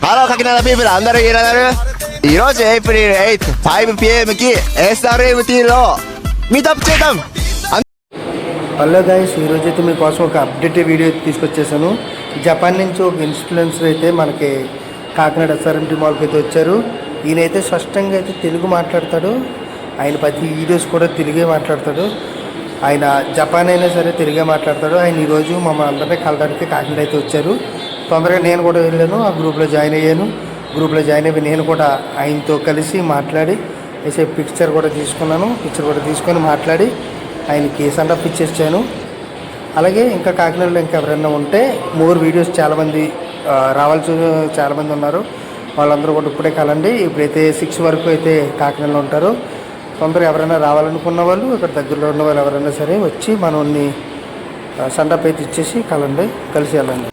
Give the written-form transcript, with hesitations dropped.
Hello Kakinada people అందరూ ఈరోజు April 8 5 PM కి SRMTలో మీటప్ చేద్దాం. హలో గైస్, ఈరోజు అయితే మీకోసం ఒక అప్డేట్ వీడియో తీసుకొచ్చేసాను. జపాన్ నుంచి ఒక ఇన్ఫ్లుయెన్సర్ అయితే మనకి కాకినాడ SRMT మాల్కి అయితే వచ్చారు. ఈయనైతే స్పష్టంగా అయితే తెలుగు మాట్లాడతాడు. ఆయన ప్రతి వీడియోస్ కూడా తెలుగే మాట్లాడతాడు. ఆయన జపాన్ అయినా సరే తెలుగే మాట్లాడతాడు. ఆయన ఈరోజు మమ్మల్ని అందరినీ కలడానికి కాకినాడ అయితే వచ్చారు. తొందరగా నేను కూడా వెళ్ళాను, ఆ గ్రూప్లో జాయిన్ అయ్యాను. గ్రూప్లో జాయిన్ అయ్యి నేను కూడా ఆయనతో కలిసి మాట్లాడి వేసే పిక్చర్ కూడా తీసుకొని మాట్లాడి ఆయనకి సండ్ ఆఫ్ ఇచ్చేసాను. అలాగే ఇంకా కాకినాడలో ఇంకా ఎవరైనా ఉంటే మోర్ వీడియోస్ చాలామంది చాలామంది ఉన్నారు. వాళ్ళందరూ కూడా ఇప్పుడే కలండి. ఇప్పుడైతే 6 వరకు అయితే కాకినాడలో ఉంటారు. తొందరగా ఎవరైనా రావాలనుకున్న వాళ్ళు, ఇక్కడ దగ్గరలో ఉన్న వాళ్ళు ఎవరైనా సరే వచ్చి మనల్ని సండ్ ఆఫ్ అయితే ఇచ్చేసి కలిసి వెళ్ళండి.